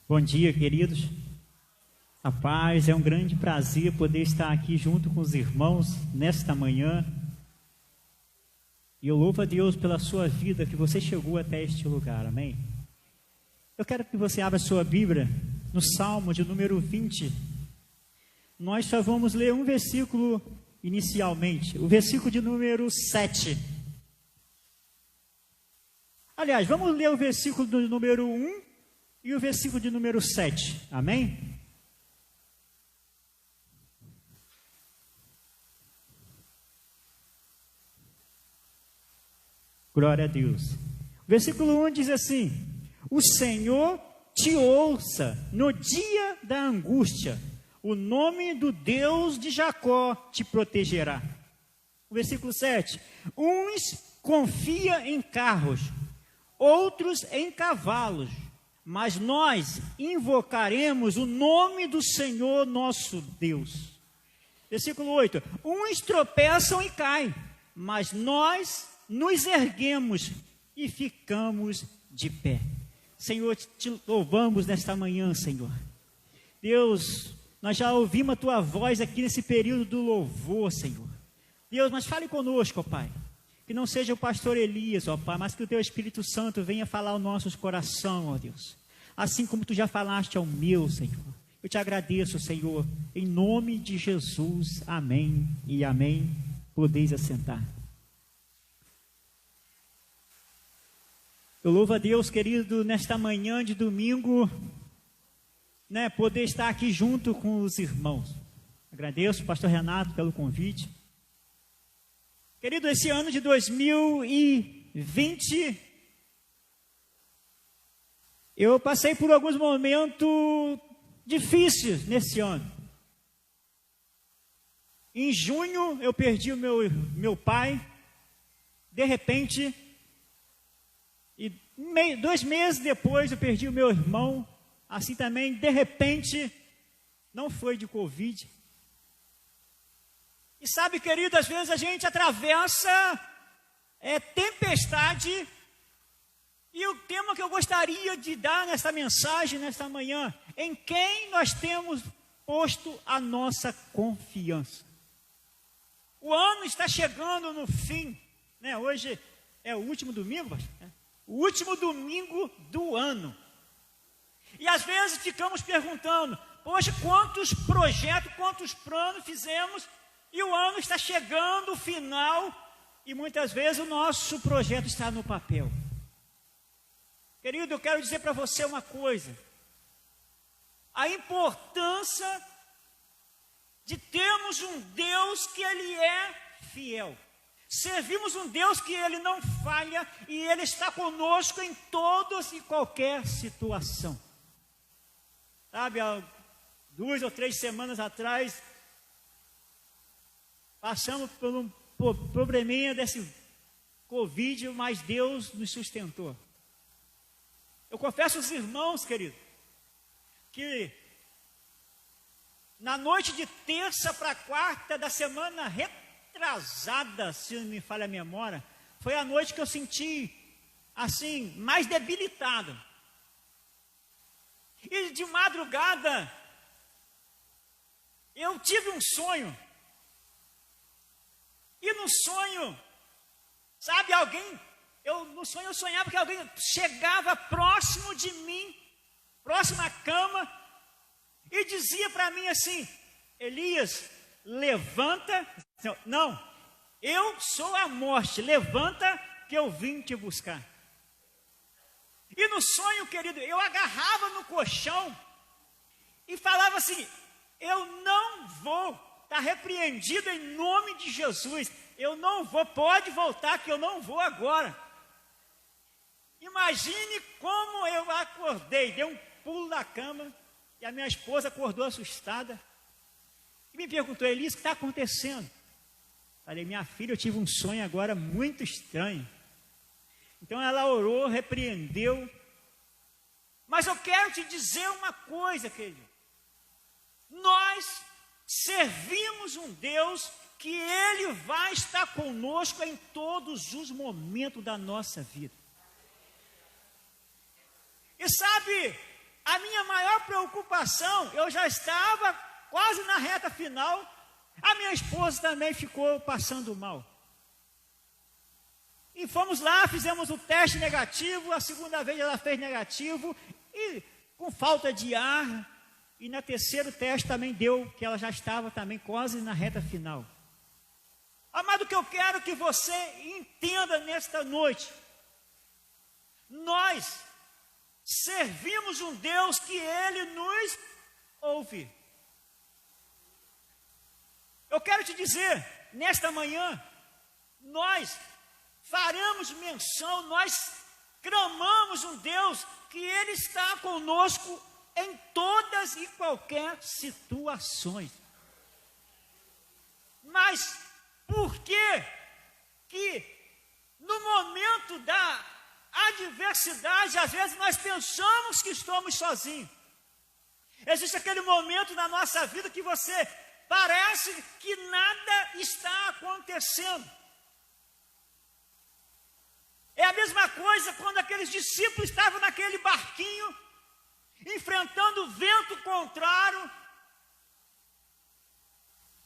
Bom dia, queridos. A paz, é um grande prazer poder estar aqui junto com os irmãos nesta manhã. E eu louvo a Deus pela sua vida, que você chegou até este lugar, amém? Eu quero que você abra sua Bíblia no Salmo de número 20. Nós só vamos ler um versículo inicialmente, o versículo de número 7. Aliás, vamos ler o versículo do número 1 e o versículo de número 7, amém? Glória a Deus. O versículo 1 diz assim: o Senhor te ouça no dia da angústia, o nome do Deus de Jacó te protegerá. O versículo 7: uns confia em carros, outros em cavalos, mas nós invocaremos o nome do Senhor nosso Deus. Versículo 8: uns tropeçam e caem, mas nós nos erguemos e ficamos de pé. Senhor, te louvamos nesta manhã, Senhor. Deus, nós já ouvimos a Tua voz aqui nesse período do louvor, Senhor. Deus, mas fale conosco, ó Pai. Que não seja o pastor Elias, ó Pai, mas que o Teu Espírito Santo venha falar aos nossos corações, ó Deus. Assim como Tu já falaste ao meu, Senhor. Eu te agradeço, Senhor, em nome de Jesus. Amém e amém. Podeis assentar. Eu louvo a Deus, querido, nesta manhã de domingo, poder estar aqui junto com os irmãos. Agradeço ao pastor Renato pelo convite. Querido, esse ano de 2020, eu passei por alguns momentos difíceis nesse ano. Em junho, eu perdi o meu pai, de repente, e 2 meses depois eu perdi o meu irmão, assim também, de repente, não foi de Covid. E sabe, querido, às vezes a gente atravessa tempestade, e o tema que eu gostaria de dar nesta mensagem, nesta manhã, em quem nós temos posto a nossa confiança. O ano está chegando no fim, hoje é o último domingo, o último domingo do ano. E às vezes ficamos perguntando, poxa, quantos projetos, quantos planos fizemos, e o ano está chegando, o final, e muitas vezes o nosso projeto está no papel. Querido, eu quero dizer para você uma coisa: a importância de termos um Deus que Ele é fiel. Servimos um Deus que Ele não falha e Ele está conosco em todas e qualquer situação. Sabe, há 2 ou 3 semanas atrás, passamos por um probleminha desse Covid, mas Deus nos sustentou. Eu confesso aos irmãos, querido, que na noite de terça para quarta da semana retrasada, se não me falha a memória, foi a noite que eu senti, assim, mais debilitado. E de madrugada, eu tive um sonho. E no sonho, sabe, no sonho eu sonhava que alguém chegava próximo de mim, próximo à cama, e dizia para mim assim: Elias, levanta. Não, eu sou a morte, levanta que eu vim te buscar. E no sonho, querido, eu agarrava no colchão e falava assim: eu não vou, está repreendido em nome de Jesus, eu não vou, pode voltar que eu não vou agora. Imagine como eu acordei, dei um pulo da cama, e a minha esposa acordou assustada, e me perguntou: Elias, o que está acontecendo? Falei: minha filha, eu tive um sonho agora muito estranho. Então ela orou, repreendeu, mas eu quero te dizer uma coisa, querido, nós servimos um Deus que Ele vai estar conosco em todos os momentos da nossa vida. E sabe, a minha maior preocupação, eu já estava quase na reta final, a minha esposa também ficou passando mal. E fomos lá, fizemos o teste negativo, a segunda vez ela fez negativo, e com falta de ar, e no terceiro teste também deu, que ela já estava também quase na reta final. Amado, o que eu quero que você entenda nesta noite, nós servimos um Deus que Ele nos ouve. Eu quero te dizer, nesta manhã, nós faremos menção, nós clamamos um Deus que Ele está conosco em todas e qualquer situações. Mas por que no momento da adversidade, às vezes nós pensamos que estamos sozinhos? Existe aquele momento na nossa vida que você parece que nada está acontecendo. É a mesma coisa quando aqueles discípulos estavam naquele barquinho, enfrentando o vento contrário,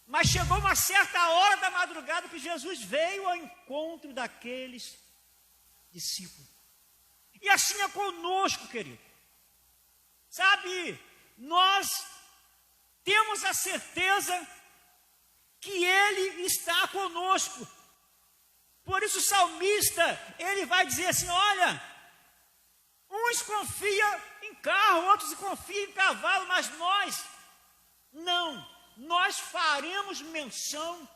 mas chegou uma certa hora da madrugada que Jesus veio ao encontro daqueles discípulos. E assim é conosco, querido. Sabe, nós temos a certeza que Ele está conosco. Por isso o salmista, ele vai dizer assim, olha, uns confiam em carro, outros confiam em cavalo, mas nós, não, nós faremos menção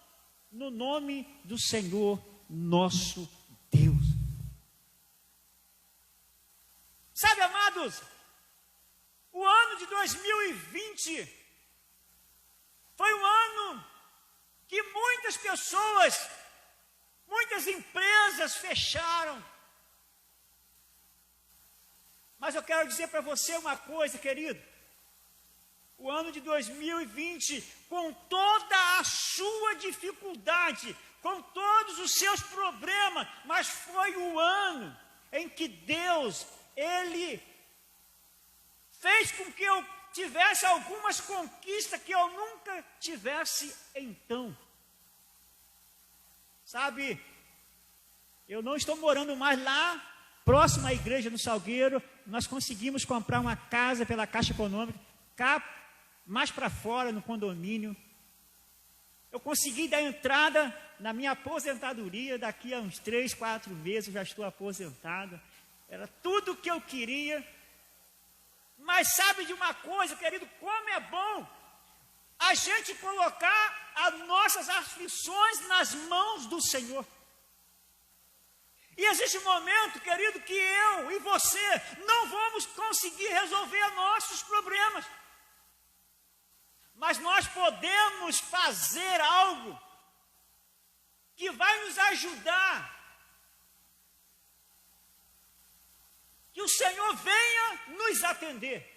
no nome do Senhor nosso Deus. Sabe, amados, o ano de 2020 foi um ano que muitas pessoas, muitas empresas fecharam. Mas eu quero dizer para você uma coisa, querido. O ano de 2020, com toda a sua dificuldade, com todos os seus problemas, mas foi o ano em que Deus, Ele fez com que eu tivesse algumas conquistas que eu nunca tivesse então. Sabe, eu não estou morando mais lá, próximo à igreja no Salgueiro. Nós conseguimos comprar uma casa pela Caixa Econômica, cá mais para fora, no condomínio. Eu consegui dar entrada na minha aposentadoria, daqui a uns 3, 4 meses eu já estou aposentado. Era tudo o que eu queria. Mas sabe de uma coisa, querido, como é bom a gente colocar as nossas aflições nas mãos do Senhor. E existe um momento, querido, que eu e você não vamos conseguir resolver nossos problemas. Mas nós podemos fazer algo que vai nos ajudar. Que o Senhor venha nos atender.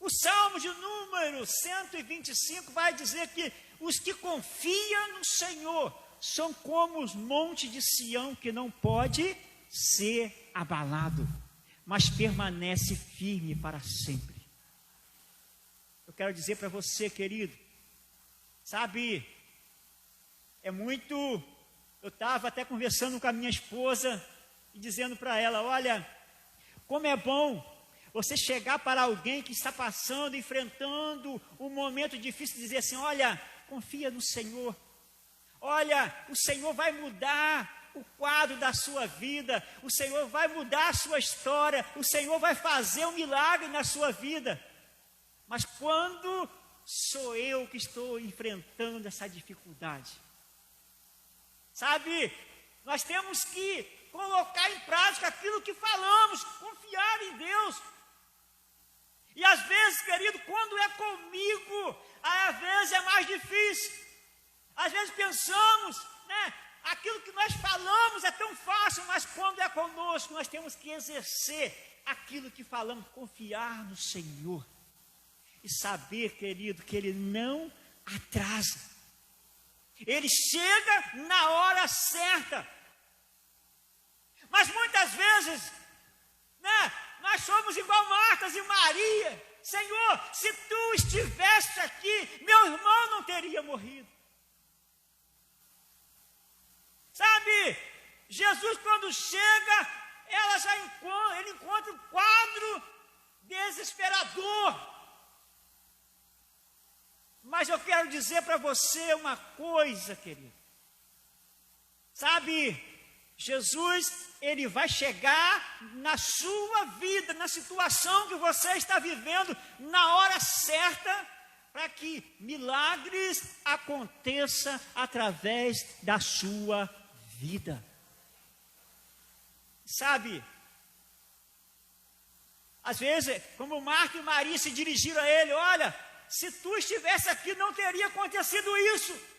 O Salmo de número 125 vai dizer que os que confiam no Senhor são como os montes de Sião, que não pode ser abalado, mas permanece firme para sempre. Eu quero dizer para você, querido, sabe, eu estava até conversando com a minha esposa e dizendo para ela, olha, como é bom você chegar para alguém que está passando, enfrentando um momento difícil, e dizer assim, olha, confia no Senhor. Olha, o Senhor vai mudar o quadro da sua vida, o Senhor vai mudar a sua história, o Senhor vai fazer um milagre na sua vida. Mas quando sou eu que estou enfrentando essa dificuldade? Sabe, nós temos que colocar em prática aquilo que falamos, confiar em Deus. E às vezes, querido, quando é comigo, às vezes é mais difícil. Às vezes pensamos, né, aquilo que nós falamos é tão fácil, mas quando é conosco, nós temos que exercer aquilo que falamos, confiar no Senhor. E saber, querido, que Ele não atrasa. Ele chega na hora certa. Mas muitas vezes, né, Martas e Maria: Senhor, se tu estivesse aqui, meu irmão não teria morrido. Sabe, Jesus quando chega, ele encontra um quadro desesperador. Mas eu quero dizer para você uma coisa, querido. Sabe, Jesus, ele vai chegar na sua vida, na situação que você está vivendo, na hora certa, para que milagres aconteçam através da sua vida. Sabe, às vezes, como Marta e Maria se dirigiram a ele: olha, se tu estivesse aqui, não teria acontecido isso.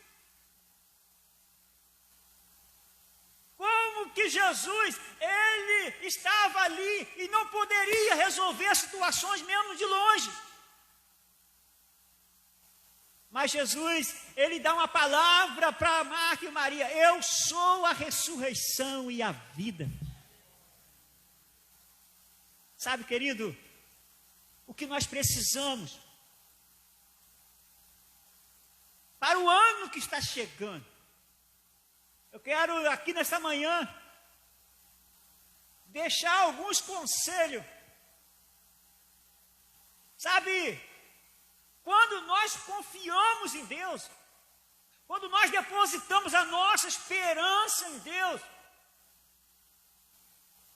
Como que Jesus, ele estava ali e não poderia resolver as situações mesmo de longe? Mas Jesus, ele dá uma palavra para Marta e Maria: eu sou a ressurreição e a vida. Sabe, querido, o que nós precisamos para o ano que está chegando? Eu quero aqui nesta manhã deixar alguns conselhos. Sabe, quando nós confiamos em Deus, quando nós depositamos a nossa esperança em Deus,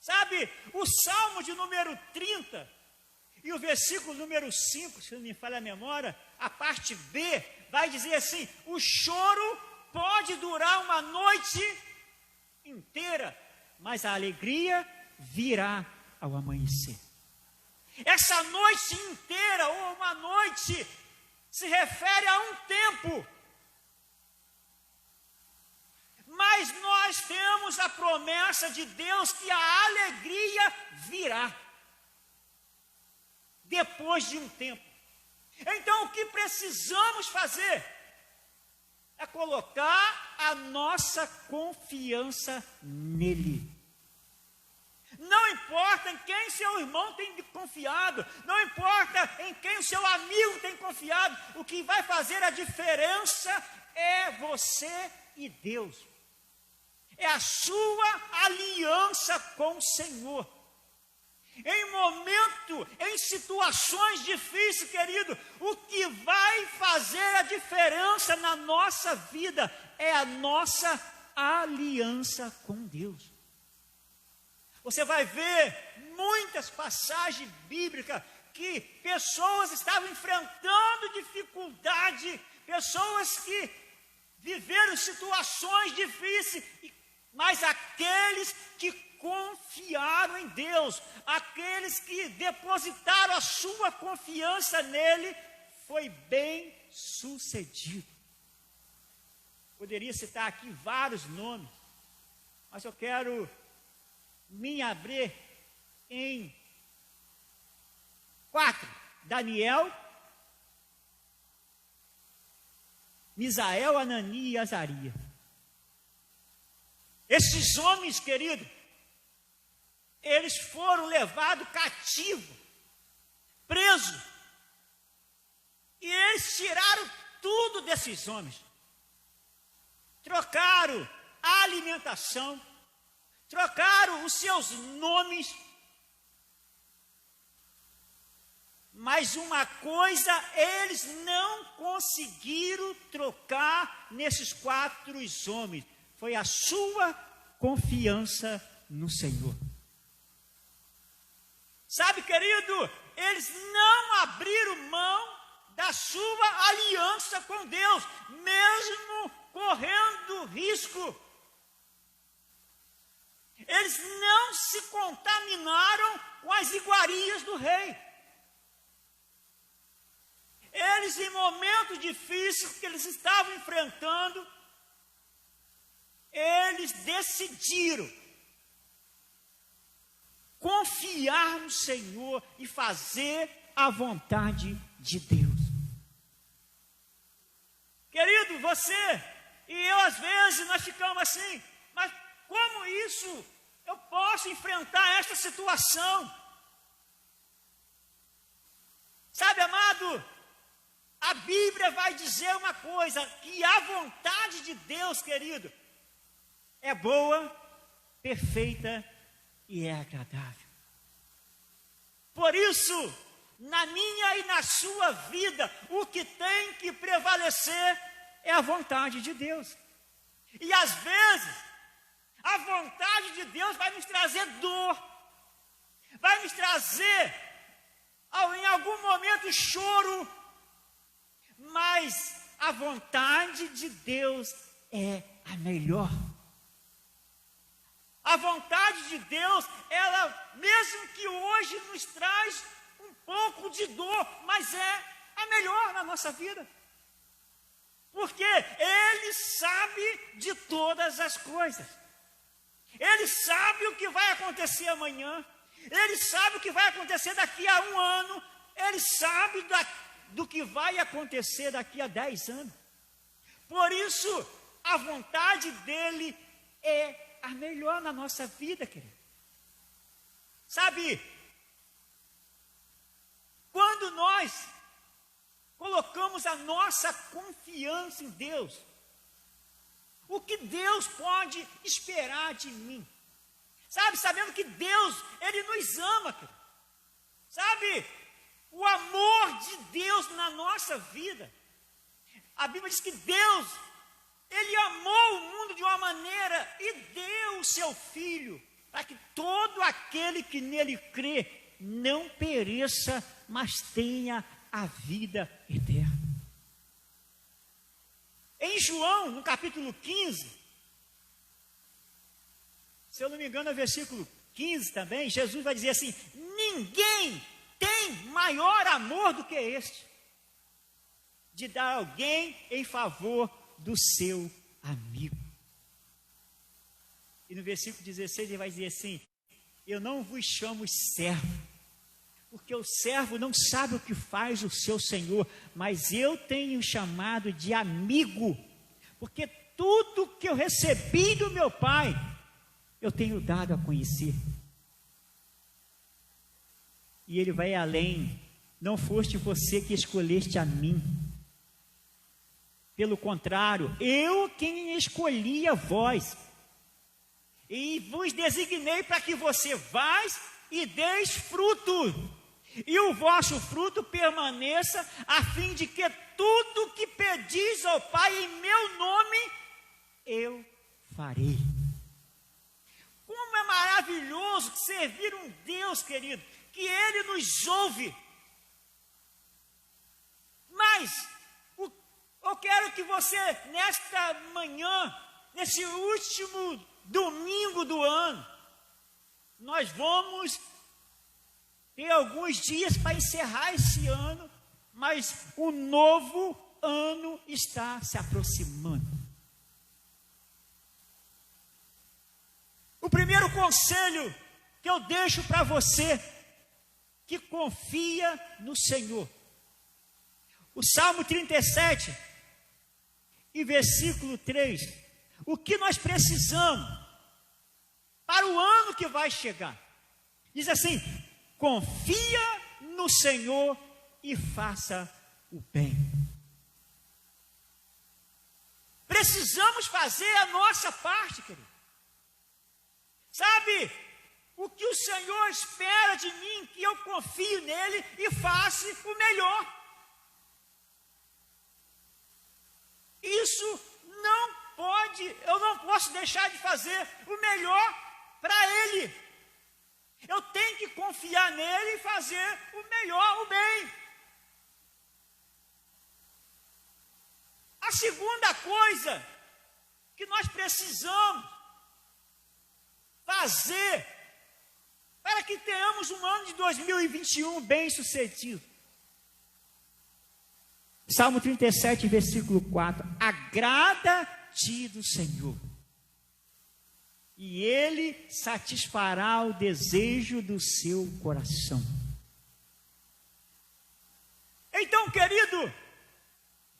sabe, o Salmo de número 30 e o versículo número 5, se não me falha a memória, a parte B, vai dizer assim: o choro pode durar uma noite inteira, mas a alegria virá ao amanhecer. Essa noite inteira, ou uma noite, se refere a um tempo. Mas nós temos a promessa de Deus que a alegria virá depois de um tempo. Então, o que precisamos fazer é colocar a nossa confiança nele. Não importa em quem seu irmão tem confiado, não importa em quem o seu amigo tem confiado, o que vai fazer a diferença é você e Deus. É a sua aliança com o Senhor. Em situações difíceis, querido, o que vai fazer a diferença na nossa vida é a nossa aliança com Deus. Você vai ver muitas passagens bíblicas que pessoas estavam enfrentando dificuldade, pessoas que viveram situações difíceis, mas aqueles que confiaram em Deus, aqueles que depositaram a sua confiança nele, foi bem sucedido. Poderia citar aqui vários nomes, mas eu quero me abrir em 4: Daniel, Misael, Anani e Azarias. Esses homens, querido, eles foram levados cativos, presos, e eles tiraram tudo desses homens. Trocaram a alimentação, trocaram os seus nomes, mas uma coisa eles não conseguiram trocar nesses 4 homens: foi a sua confiança no Senhor. Sabe, querido, eles não abriram mão da sua aliança com Deus, mesmo correndo risco. Eles não se contaminaram com as iguarias do rei. Eles, em momentos difíceis que eles estavam enfrentando, eles decidiram confiar no Senhor e fazer a vontade de Deus. Querido, você e eu, às vezes, nós ficamos assim: mas como isso eu posso enfrentar esta situação? Sabe, amado, a Bíblia vai dizer uma coisa, que a vontade de Deus, querido, é boa, perfeita e é agradável. Por isso, na minha e na sua vida, o que tem que prevalecer é a vontade de Deus. E às vezes, a vontade de Deus vai nos trazer dor, vai nos trazer, em algum momento, choro, mas a vontade de Deus é a melhor. A vontade de Deus, ela, mesmo que hoje nos traz um pouco de dor, mas é a melhor na nossa vida. Porque Ele sabe de todas as coisas. Ele sabe o que vai acontecer amanhã. Ele sabe o que vai acontecer daqui a 1 ano. Ele sabe do que vai acontecer daqui a 10 anos. Por isso, a vontade dEle é a melhor na nossa vida, querido. Sabe, quando nós colocamos a nossa confiança em Deus, o que Deus pode esperar de mim? Sabe, sabendo que Deus, Ele nos ama, querido. Sabe, o amor de Deus na nossa vida. A Bíblia diz que Deus, Ele amou o mundo de uma maneira e deu o seu Filho, para que todo aquele que nele crê não pereça, mas tenha a vida eterna. Em João, no capítulo 15, se eu não me engano, é versículo 15 também, Jesus vai dizer assim: ninguém tem maior amor do que este, de dar alguém em favor do seu amigo. E no versículo 16 ele vai dizer assim: eu não vos chamo servo, porque o servo não sabe o que faz o seu senhor, mas eu tenho chamado de amigo, porque tudo que eu recebi do meu Pai, eu tenho dado a conhecer. E ele vai além: não foste você que escolheste a mim, pelo contrário, eu quem escolhi a vós, e vos designei para que você vás e deis fruto, e o vosso fruto permaneça, a fim de que tudo que pedis ao Pai em meu nome, eu farei. Como é maravilhoso servir um Deus, querido, que Ele nos ouve. Mas eu quero que você, nesta manhã, nesse último domingo do ano, nós vamos ter alguns dias para encerrar esse ano, mas o novo ano está se aproximando. O primeiro conselho que eu deixo para você que confia no Senhor, o Salmo 37 e versículo 3, o que nós precisamos para o ano que vai chegar? Diz assim: confia no Senhor e faça o bem. Precisamos fazer a nossa parte, querido. Sabe, o que o Senhor espera de mim, que eu confie nele e faça o melhor. Isso não pode, eu não posso deixar de fazer o melhor para Ele. Eu tenho que confiar nele e fazer o melhor, o bem. A segunda coisa que nós precisamos fazer para que tenhamos um ano de 2021 bem sucedido. Salmo 37, versículo 4: agrada-te do Senhor, e Ele satisfará o desejo do seu coração. Então, querido,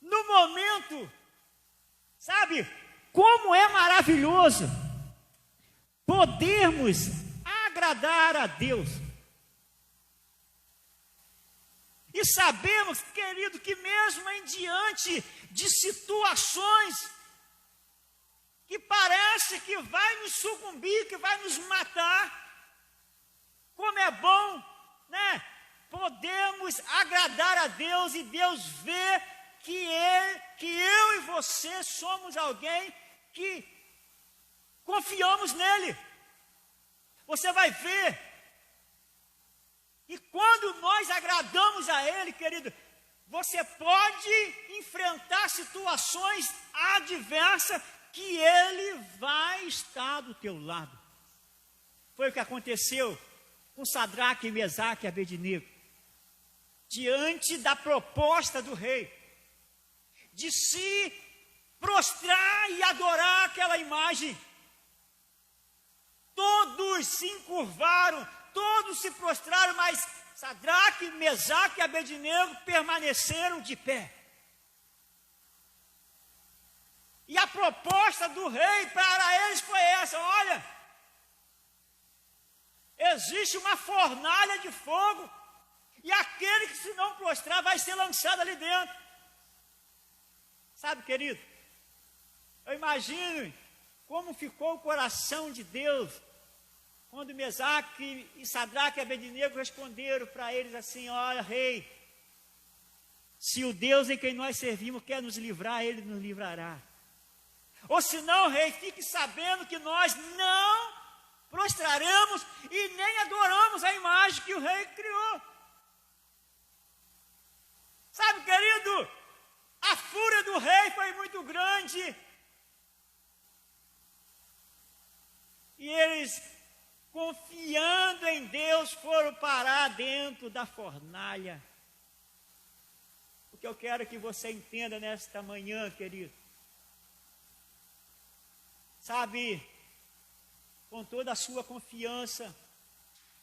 no momento, sabe, como é maravilhoso podermos agradar a Deus. porque sabemos, querido, que mesmo em diante de situações que parece que vai nos sucumbir, que vai nos matar, como é bom, né? Podemos agradar a Deus e Deus vê que eu e você somos alguém que confiamos nele. Você vai ver. E quando nós agradamos a ele, querido, você pode enfrentar situações adversas que ele vai estar do teu lado. Foi o que aconteceu com Sadraque, Mesaque e Abednego. Diante da proposta do rei, de se prostrar e adorar aquela imagem, todos se encurvaram, todos se prostraram, mas Sadraque, Mesaque e Abednego permaneceram de pé. E a proposta do rei para eles foi essa: olha, existe uma fornalha de fogo, e aquele que se não prostrar vai ser lançado ali dentro. Sabe, querido, eu imagino como ficou o coração de Deus quando Mesaque e Sadraque e Abednego responderam para eles assim: olha, rei, se o Deus em quem nós servimos quer nos livrar, ele nos livrará. Ou se não, rei, fique sabendo que nós não prostraremos e nem adoramos a imagem que o rei criou. Sabe, querido, a fúria do rei foi muito grande. E eles, confiando em Deus, foram parar dentro da fornalha. O que eu quero que você entenda nesta manhã, querido, sabe, com toda a sua confiança,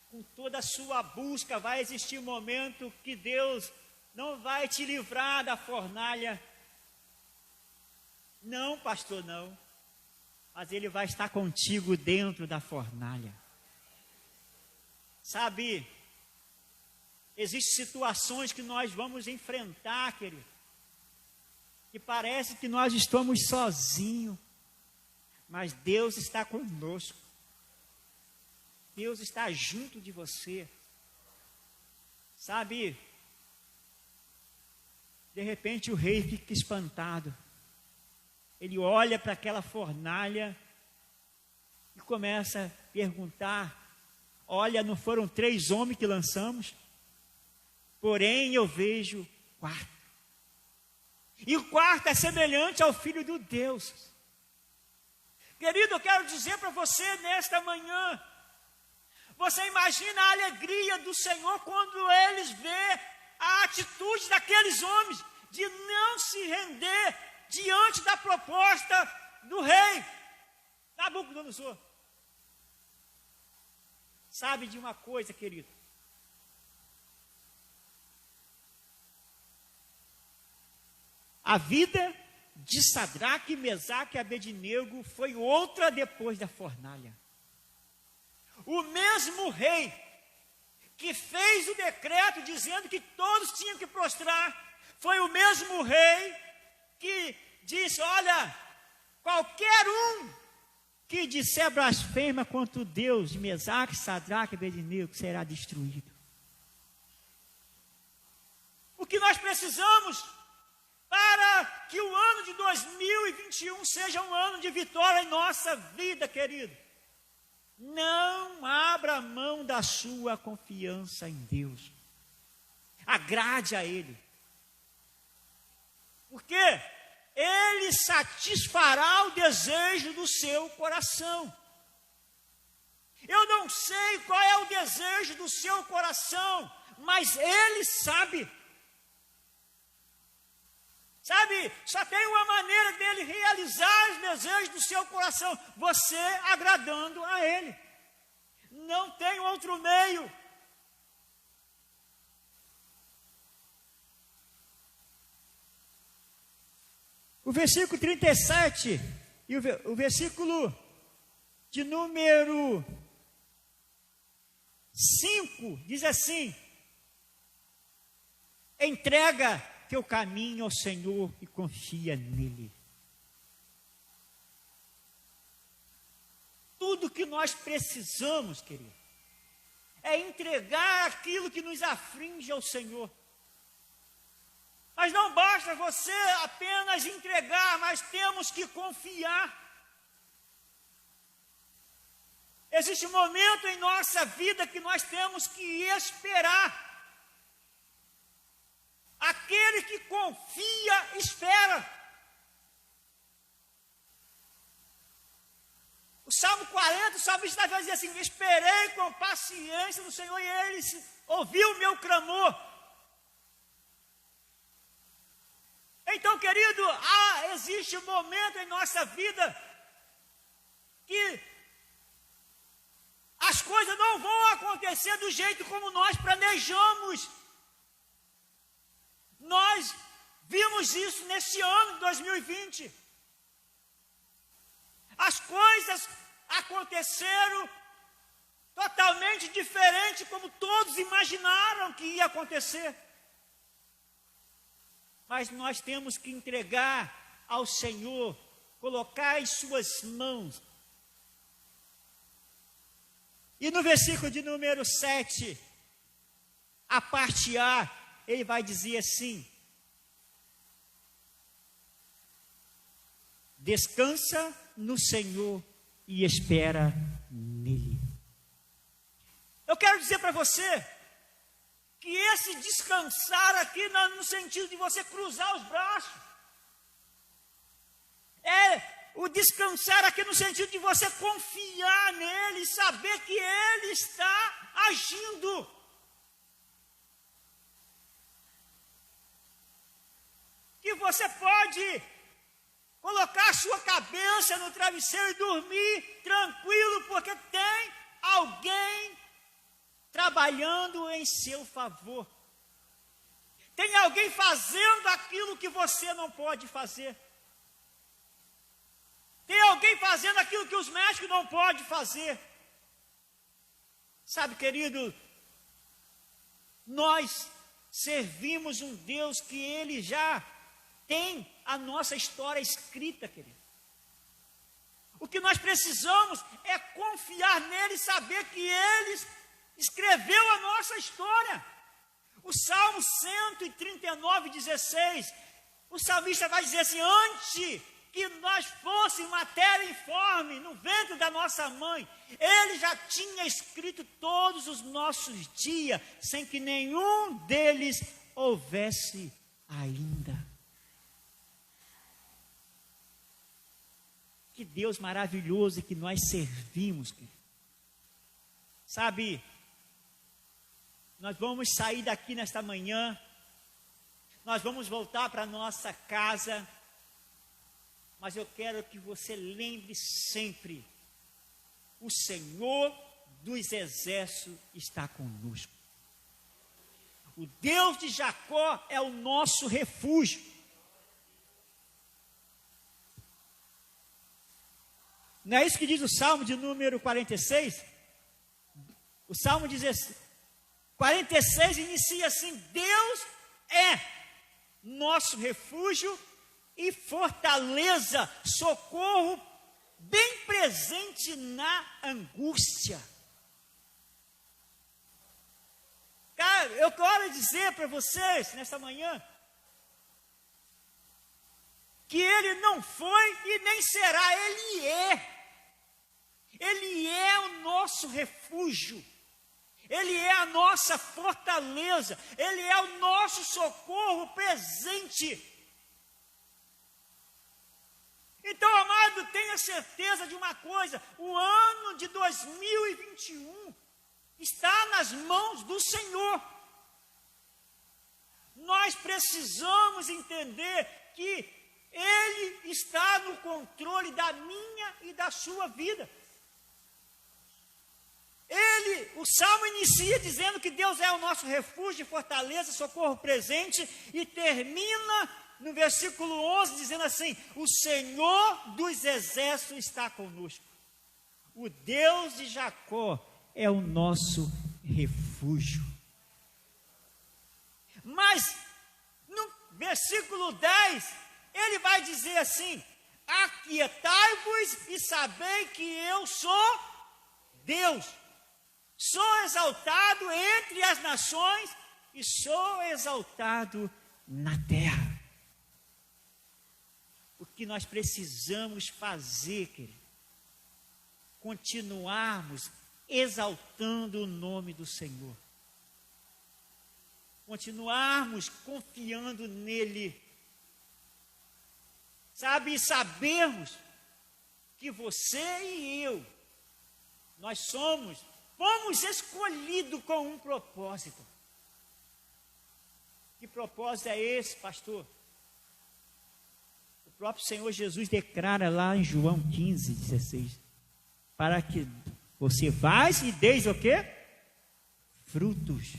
com toda a sua busca, vai existir um momento que Deus não vai te livrar da fornalha. Não, pastor, não. Mas Ele vai estar contigo dentro da fornalha. Sabe, existem situações que nós vamos enfrentar, querido, que parece que nós estamos sozinhos, mas Deus está conosco. Deus está junto de você. Sabe, de repente o rei fica espantado. Ele olha para aquela fornalha e começa a perguntar: olha, não foram 3 homens que lançamos? Porém eu vejo 4. E o 4º é semelhante ao Filho de Deus. Querido, eu quero dizer para você nesta manhã, você imagina a alegria do Senhor quando eles vê a atitude daqueles homens de não se render diante da proposta do rei Nabucodonosor. Sabe de uma coisa, querido? A vida de Sadraque, Mesaque e Abednego foi outra depois da fornalha. O mesmo rei que fez o decreto dizendo que todos tinham que prostrar, foi o mesmo rei que disse: olha, qualquer um que disser blasfema contra o Deus de Mesaque, Sadraque e Abednego será destruído. O que nós precisamos para que o ano de 2021 seja um ano de vitória em nossa vida, querido? Não abra mão da sua confiança em Deus. Agrade a Ele. Porque Ele satisfará o desejo do seu coração. Eu não sei qual é o desejo do seu coração, mas Ele sabe. Sabe, só tem uma maneira dele realizar os desejos do seu coração: você agradando a Ele. Não tem outro meio. O versículo 37 e o versículo de número 5 diz assim: Entrega teu caminho ao Senhor e confia nele. Tudo que nós precisamos, querido, é entregar aquilo que nos aflige ao Senhor. Mas não basta você apenas entregar, mas temos que confiar. Existe um momento em nossa vida que nós temos que esperar. Aquele que confia, espera. O Salmo 40, o salmista vai dizer assim: esperei com paciência no Senhor e Ele ouviu o meu clamor. Então, querido, existe um momento em nossa vida que as coisas não vão acontecer do jeito como nós planejamos. Nós vimos isso nesse ano de 2020. As coisas aconteceram totalmente diferente como todos imaginaram que ia acontecer. Mas nós temos que entregar ao Senhor, colocar em suas mãos. E no versículo de número 7, a parte A, ele vai dizer assim: descansa no Senhor e espera nele. Eu quero dizer para você que esse descansar aqui no sentido de você cruzar os braços, o descansar aqui no sentido de você confiar nele e saber que ele está agindo. Que você pode colocar a sua cabeça no travesseiro e dormir tranquilo, porque tem alguém trabalhando em seu favor. Tem alguém fazendo aquilo que você não pode fazer. Tem alguém fazendo aquilo que os médicos não podem fazer. Sabe, querido, nós servimos um Deus que Ele já tem a nossa história escrita, querido. O que nós precisamos é confiar nele e saber que Ele escreveu a nossa história. O Salmo 139, 16, o salmista vai dizer assim: antes que nós fôssemos matéria informe no ventre da nossa mãe, Ele já tinha escrito todos os nossos dias, sem que nenhum deles houvesse ainda. Que Deus maravilhoso que nós servimos. Sabe, nós vamos sair daqui nesta manhã, nós vamos voltar para a nossa casa, mas eu quero que você lembre sempre: o Senhor dos exércitos está conosco. O Deus de Jacó é o nosso refúgio. Não é isso que diz o Salmo de número 46? O Salmo 46 inicia assim: Deus é nosso refúgio e fortaleza, socorro bem presente na angústia. Cara, eu quero dizer para vocês nesta manhã que Ele não foi e nem será, Ele é. Ele é o nosso refúgio. Ele é a nossa fortaleza. Ele é o nosso socorro presente. Então, amado, tenha certeza de uma coisa: o ano de 2021 está nas mãos do Senhor. Nós precisamos entender que Ele está no controle da minha e da sua vida. O Salmo inicia dizendo que Deus é o nosso refúgio, fortaleza, socorro presente, e termina no versículo 11 dizendo assim: o Senhor dos exércitos está conosco. O Deus de Jacó é o nosso refúgio. Mas versículo 10, ele vai dizer assim: aquietai-vos e sabei que eu sou Deus. Sou exaltado entre as nações e sou exaltado na terra. O que nós precisamos fazer, querido? Continuarmos exaltando o nome do Senhor. Continuarmos confiando nele. Sabe, e sabermos que você e eu, nós fomos escolhidos com um propósito. Que propósito é esse, pastor? O próprio Senhor Jesus declara lá em João 15, 16, para que você vá e deis o quê? Frutos.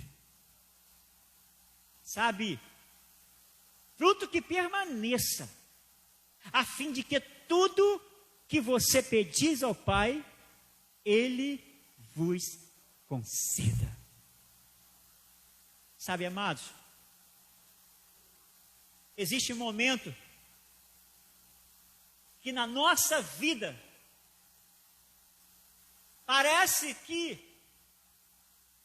Sabe, fruto que permaneça, a fim de que tudo que você pedis ao Pai, Ele vos conceda. Sabe, amados, existe um momento que na nossa vida parece que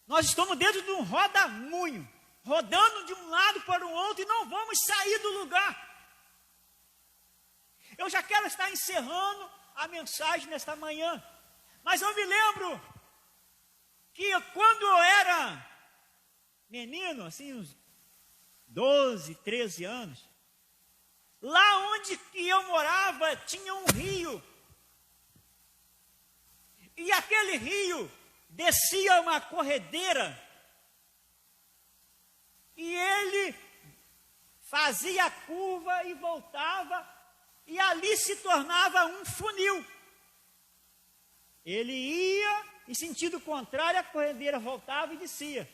nós estamos dentro de um rodamuinho, rodando de um lado para o outro e não vamos sair do lugar. Eu já quero estar encerrando a mensagem nesta manhã, mas eu me lembro que quando eu era menino, assim, uns 12, 13 anos, lá onde que eu morava tinha um rio, e aquele rio descia uma corredeira, e ele fazia a curva e voltava, e ali se tornava um funil. Ele ia em sentido contrário, a corredeira voltava e descia.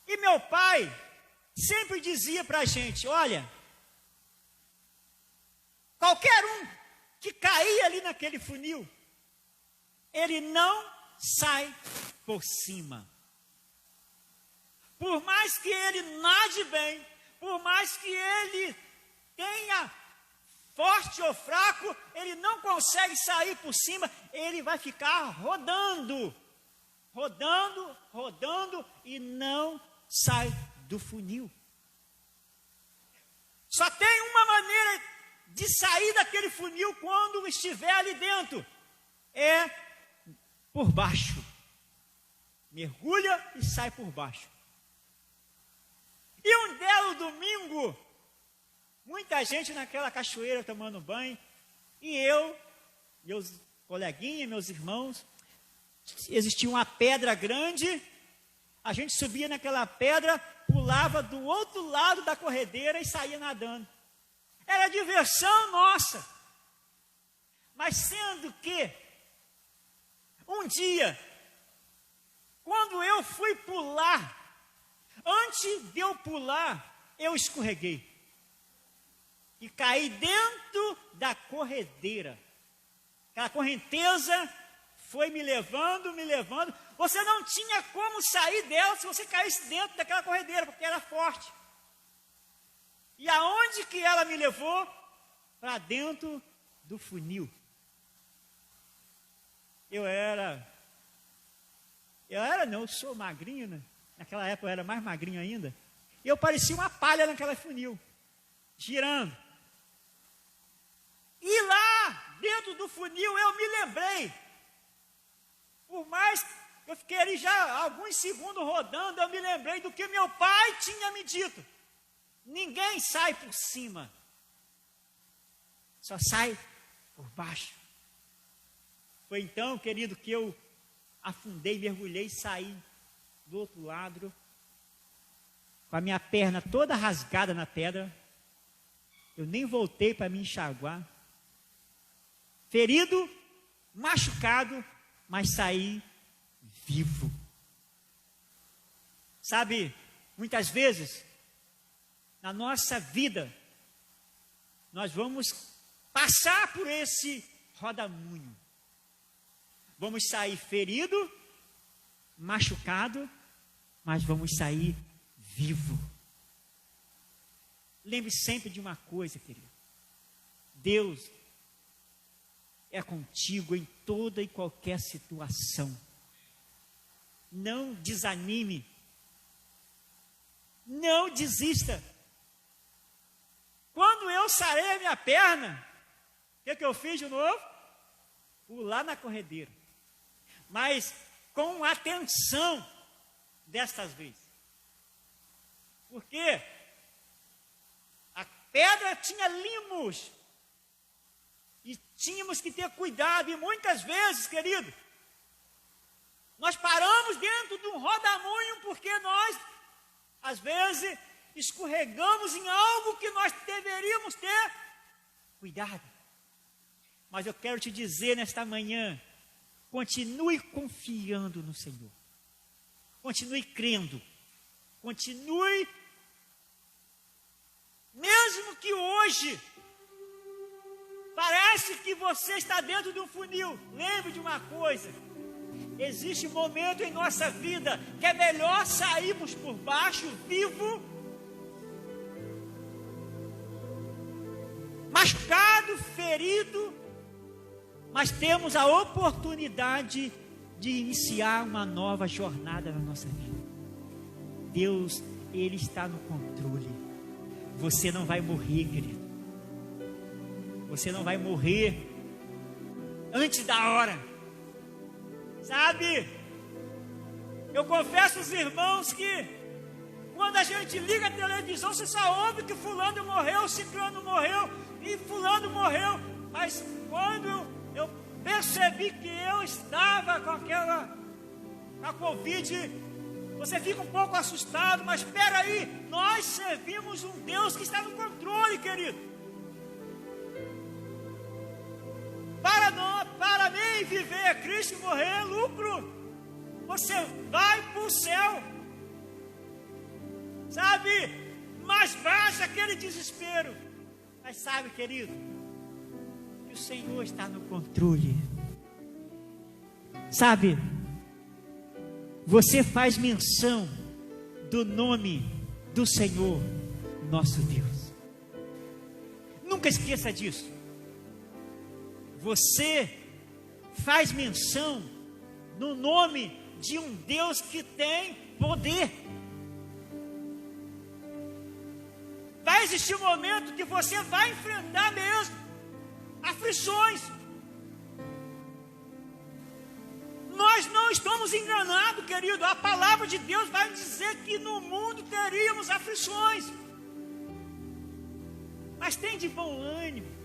E meu pai sempre dizia para a gente: olha, qualquer um que cair ali naquele funil, ele não sai por cima. Por mais que ele nade bem, por mais que ele tenha forte ou fraco, ele não consegue sair por cima, ele vai ficar rodando, rodando, rodando e não sai do funil. Só tem uma maneira de sair daquele funil quando estiver ali dentro, é por baixo. Mergulha e sai por baixo. E um belo domingo, muita gente naquela cachoeira tomando banho, e eu, meus coleguinhas, meus irmãos, existia uma pedra grande, a gente subia naquela pedra, pulava do outro lado da corredeira e saía nadando. Era diversão nossa. Mas sendo que, um dia, quando eu fui pular, antes de eu pular, eu escorreguei. E caí dentro da corredeira. Aquela correnteza foi me levando, me levando. Você não tinha como sair dela se você caísse dentro daquela corredeira, porque era forte. E aonde que ela me levou? Para dentro do funil. Eu sou magrinho, né? Naquela época eu era mais magrinho ainda. E eu parecia uma palha naquela funil, girando. E lá, dentro do funil, eu me lembrei. Por mais que eu fiquei ali já alguns segundos rodando, eu me lembrei do que meu pai tinha me dito. Ninguém sai por cima. Só sai por baixo. Foi então, querido, que eu afundei, mergulhei e saí do outro lado, com a minha perna toda rasgada na pedra. Eu nem voltei para me enxaguar. Ferido, machucado, mas saí vivo. Sabe, muitas vezes, na nossa vida, nós vamos passar por esse rodamuinho. Vamos sair ferido, machucado, mas vamos sair vivo. lembre sempre de uma coisa, querido. Deus é contigo em toda e qualquer situação. Não desanime. Não desista. Quando eu sarei a minha perna, o que eu fiz de novo? Pular na corredeira. Mas com atenção destas vezes. Porque a pedra tinha limos. E tínhamos que ter cuidado. E muitas vezes, querido, nós paramos dentro de um rodamuinho porque nós, às vezes, escorregamos em algo que nós deveríamos ter cuidado. Mas eu quero te dizer nesta manhã, continue confiando no Senhor. Continue crendo. Continue, mesmo que hoje parece que você está dentro de um funil. Lembre de uma coisa: existe um momento em nossa vida que é melhor sairmos por baixo, vivo, machucado, ferido, mas temos a oportunidade de iniciar uma nova jornada na nossa vida. Deus, Ele está no controle. Você não vai morrer, querido. Você não vai morrer antes da hora. Sabe? Eu confesso aos irmãos que quando a gente liga a televisão, você só ouve que fulano morreu, ciclano morreu e fulano morreu. Mas quando eu percebi que eu estava com a Covid, você fica um pouco assustado, mas espera aí, nós servimos um Deus que está no controle, querido. Para mim, viver é Cristo e morrer é lucro. Você vai para o céu, sabe? Mas baixa aquele desespero. Mas sabe, querido, que o Senhor está no controle. Sabe? Você faz menção do nome do Senhor, nosso Deus. Nunca esqueça disso. Você faz menção no nome de um Deus que tem poder. Vai existir um momento que você vai enfrentar mesmo aflições. Nós não estamos enganados, querido. A palavra de Deus vai dizer que no mundo teríamos aflições. Mas tem de bom ânimo.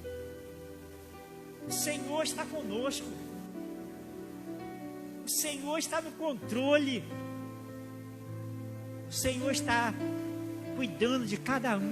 O Senhor está conosco. O Senhor está no controle. O Senhor está cuidando de cada um.